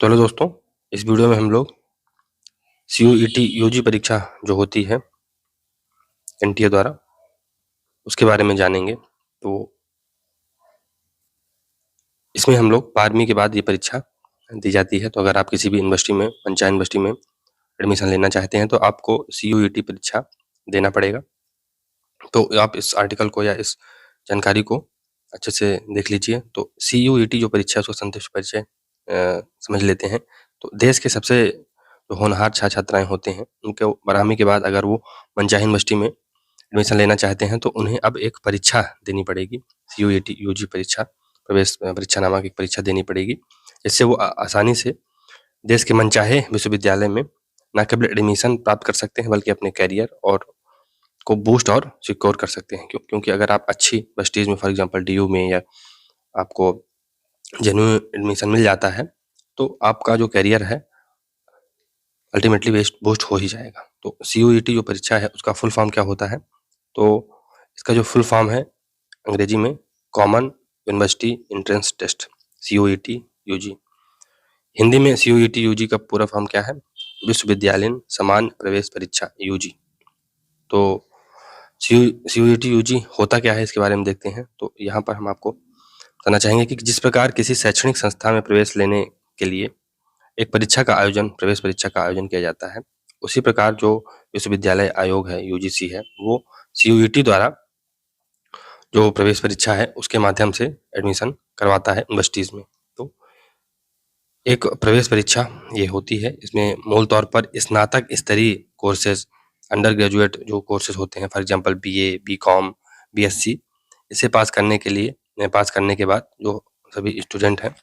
तो हेलो दोस्तों, इस वीडियो में हम लोग सीयूईटी यूजी परीक्षा जो होती है एनटीए द्वारा, उसके बारे में जानेंगे। तो इसमें हम लोग 12वीं के बाद ये परीक्षा दी जाती है। तो अगर आप किसी भी यूनिवर्सिटी में, पंचायत यूनिवर्सिटी में एडमिशन लेना चाहते हैं तो आपको सीयूईटी परीक्षा देना पड़ेगा। तो आप इस आर्टिकल को या इस जानकारी को अच्छे से देख लीजिए। तो सीयूईटी जो परीक्षा है उसका संक्षिप्त परिचय समझ लेते हैं। तो देश के सबसे जो होनहार छात्र-छात्राएँ होते हैं, उनके 12वीं के बाद अगर वो मनचाही यूनिवर्सिटी में एडमिशन लेना चाहते हैं तो उन्हें अब एक परीक्षा देनी पड़ेगी। सीयूईटी यूजी परीक्षा, प्रवेश परीक्षा नामक एक परीक्षा देनी पड़ेगी। इससे वो आसानी से देश के मनचाहे विश्वविद्यालय में ना केवल एडमिशन प्राप्त कर सकते हैं बल्कि अपने करियर और को बूस्ट और सिक्योर कर सकते हैं। क्योंकि अगर आप अच्छी यूनिवर्सिटीज़ में फॉर एग्जांपल डीयू में या आपको जेन्युइन एडमिशन मिल जाता है तो आपका जो करियर है अल्टीमेटली बूस्ट हो ही जाएगा। तो सीयूईटी जो परीक्षा है उसका फुल फॉर्म क्या होता है? तो इसका जो फुल फॉर्म है अंग्रेजी में common university entrance test, CUET UG. Hindi में सीयूईटी यूजी का पूरा फॉर्म क्या है? विश्वविद्यालयीन समान प्रवेश परीक्षा यूजी। तो सीयूईटी यूजी होता क्या है इसके बारे में देखते हैं। तो यहाँ पर हम आपको बताना चाहेंगे कि जिस प्रकार किसी शैक्षणिक संस्था में प्रवेश लेने के लिए एक परीक्षा का आयोजन, प्रवेश परीक्षा का आयोजन किया जाता है, उसी प्रकार जो विश्वविद्यालय आयोग है, यूजीसी है, वो सीयूईटी द्वारा जो प्रवेश परीक्षा है उसके माध्यम से एडमिशन करवाता है यूनिवर्सिटीज़ में। तो एक प्रवेश परीक्षा ये होती है, इसमें मूल तौर पर स्नातक स्तरीय कोर्सेज, अंडर ग्रेजुएट जो कोर्सेज होते हैं for example BA, BCom, BSc, इसे पास करने के बाद जो सभी स्टूडेंट हैं,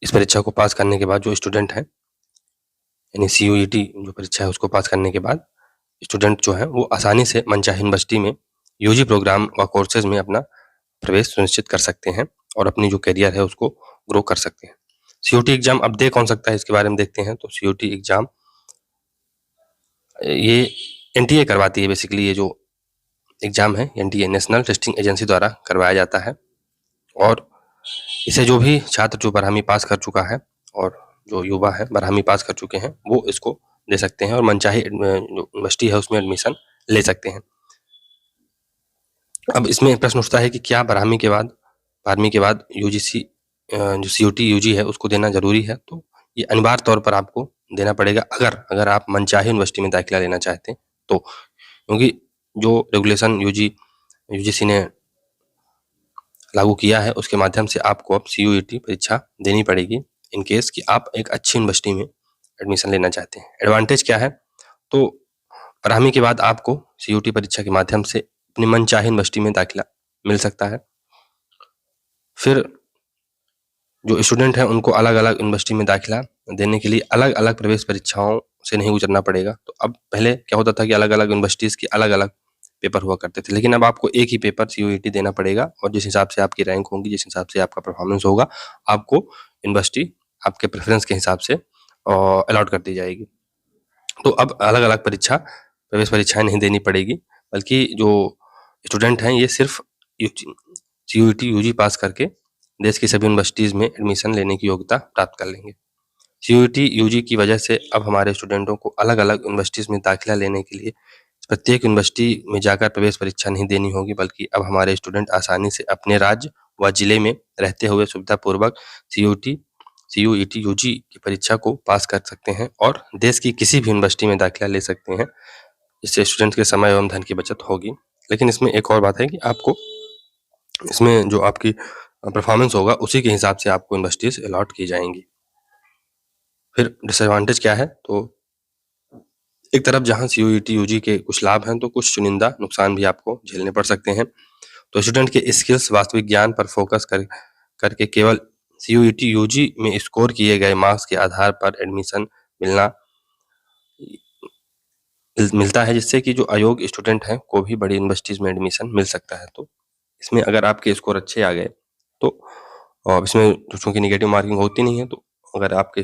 इस परीक्षा को पास करने के बाद जो स्टूडेंट हैं, यानी सीयूईटी जो परीक्षा है उसको पास करने के बाद स्टूडेंट जो है वो आसानी से मनचाही यूनिवर्सिटी में यूजी प्रोग्राम व कोर्सेज में अपना प्रवेश सुनिश्चित कर सकते हैं और अपनी जो करियर है उसको ग्रो कर सकते हैं। सीयूटी एग्जाम अब दे कौन सकता है इसके बारे में देखते हैं। तो सीयूटी एग्जाम ये एनटीए करवाती है। बेसिकली ये जो एग्जाम है एनटीए, नेशनल टेस्टिंग एजेंसी द्वारा करवाया जाता है और इसे जो भी छात्र जो 12वीं पास कर चुका है और जो युवा है 12वीं पास कर चुके हैं वो इसको दे सकते हैं और मनचाही जो यूनिवर्सिटी है उसमें एडमिशन ले सकते हैं। अब इसमें प्रश्न उठता है कि क्या 12वीं के बाद यूजीसी जो सीयूटी यूजी है उसको देना ज़रूरी है? तो ये अनिवार्य तौर पर आपको देना पड़ेगा अगर आप मनचाही यूनिवर्सिटी में दाखिला लेना चाहते हैं तो। क्योंकि जो रेगुलेशन यूजीसी ने लागू किया है उसके माध्यम से आपको अब सीयूईटी परीक्षा देनी पड़ेगी इन केस कि आप एक अच्छी यूनिवर्सिटी में एडमिशन लेना चाहते हैं। एडवांटेज क्या है? तो 12वीं के बाद आपको सीयूटी परीक्षा के माध्यम से अपनी मनचाही यूनिवर्सिटी में दाखिला मिल सकता है। फिर जो स्टूडेंट हैं उनको अलग-अलग यूनिवर्सिटी में दाखिला देने के लिए अलग-अलग प्रवेश परीक्षाओं से नहीं गुजरना पड़ेगा। तो अब पहले क्या होता था कि अलग-अलग यूनिवर्सिटीज़ के अलग-अलग पेपर हुआ करते थे, लेकिन अब आपको एक ही पेपर सीयूईटी देना पड़ेगा और जिस हिसाब से आपकी रैंक होगी, जिस हिसाब से आपका परफॉर्मेंस होगा, आपको यूनिवर्सिटी आपके प्रेफ़रेंस के हिसाब से अलॉट कर दी जाएगी। तो अब अलग-अलग प्रवेश परीक्षाएँ नहीं देनी पड़ेगी, बल्कि जो स्टूडेंट हैं ये सिर्फ सीयूईटी यूजी पास करके देश की सभी यूनिवर्सिटीज़ में एडमिशन लेने की योग्यता प्राप्त कर लेंगे। सीयूईटी यूजी की वजह से अब हमारे स्टूडेंटों को अलग-अलग यूनिवर्सिटीज़ में दाखिला लेने के लिए प्रत्येक यूनिवर्सिटी में जाकर प्रवेश परीक्षा नहीं देनी होगी, बल्कि अब हमारे स्टूडेंट आसानी से अपने राज्य व जिले में रहते हुए सुविधापूर्वक सीयूईटी यूजी की परीक्षा को पास कर सकते हैं और देश की किसी भी यूनिवर्सिटी में दाखिला ले सकते हैं। इससे स्टूडेंट के समय एवं धन की बचत होगी। लेकिन इसमें एक और बात है कि आपको इसमें जो आपकी परफॉर्मेंस होगा उसी के हिसाब से आपको यूनिवर्सिटीज़ अलॉट की जाएँगी। फिर डिसएडवांटेज क्या है? तो एक तरफ जहाँ सीयूईटी यूजी के कुछ लाभ हैं तो कुछ चुनिंदा नुकसान भी आपको झेलने पड़ सकते हैं। तो स्टूडेंट के स्किल्स, वास्तविक ज्ञान पर फोकस करके केवल सीयूईटी यूजी में स्कोर किए गए मार्क्स के आधार पर एडमिशन मिलता है, जिससे कि जो अयोग्य स्टूडेंट हैं को भी बड़ी यूनिवर्सिटीज़ में एडमिशन मिल सकता है। तो इसमें अगर आपके स्कोर अच्छे आ गए तो इसमें चूँकि नेगेटिव मार्किंग होती नहीं है, तो अगर आपके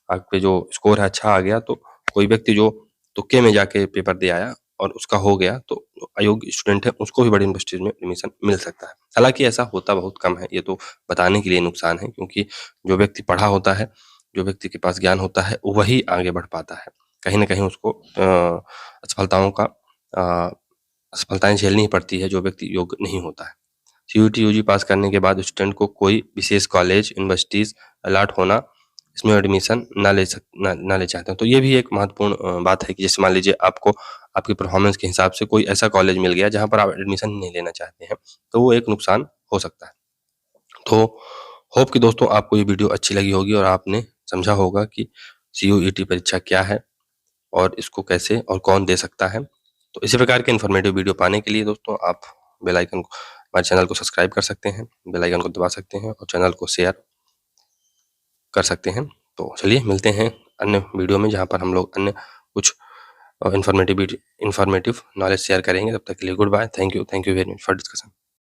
आप पे जो स्कोर है अच्छा आ गया तो कोई व्यक्ति जो तुक्के में जाके पेपर दे आया और उसका हो गया तो अयोग्य स्टूडेंट है उसको भी बड़ी यूनिवर्सिटीज़ में एडमिशन मिल सकता है। हालाँकि ऐसा होता बहुत कम है, ये तो बताने के लिए नुकसान है क्योंकि जो व्यक्ति पढ़ा होता है, जो व्यक्ति के पास ज्ञान होता है, वही आगे बढ़ पाता है। कहीं न कहीं उसको असफलताओं का असफलताएँ झेलनी पड़ती है जो व्यक्ति योग्य नहीं होता है। सीयूटी, यूजी पास करने के बाद स्टूडेंट को कोई विशेष कॉलेज, यूनिवर्सिटीज़ अलॉट होना, इसमें एडमिशन ना ले चाहते हैं। तो ये भी एक महत्वपूर्ण बात है कि जैसे मान लीजिए आपको आपकी परफ़ॉर्मेंस के हिसाब से कोई ऐसा कॉलेज मिल गया जहाँ पर आप एडमिशन नहीं लेना चाहते हैं, तो वो एक नुकसान हो सकता है। तो होप कि दोस्तों आपको ये वीडियो अच्छी लगी होगी और आपने समझा होगा कि सीयूईटी परीक्षा क्या है और इसको कैसे और कौन दे सकता है। तो इसी प्रकार के इन्फॉर्मेटिव वीडियो पाने के लिए दोस्तों आप बेल आइकन को हमारे चैनल को सब्सक्राइब कर सकते हैं, बेल आइकन को दबा सकते हैं और चैनल को शेयर कर सकते हैं। तो चलिए मिलते हैं अन्य वीडियो में जहाँ पर हम लोग अन्य कुछ इन्फॉर्मेटिव नॉलेज शेयर करेंगे। तब तक के लिए goodbye. Thank you very much for discussion.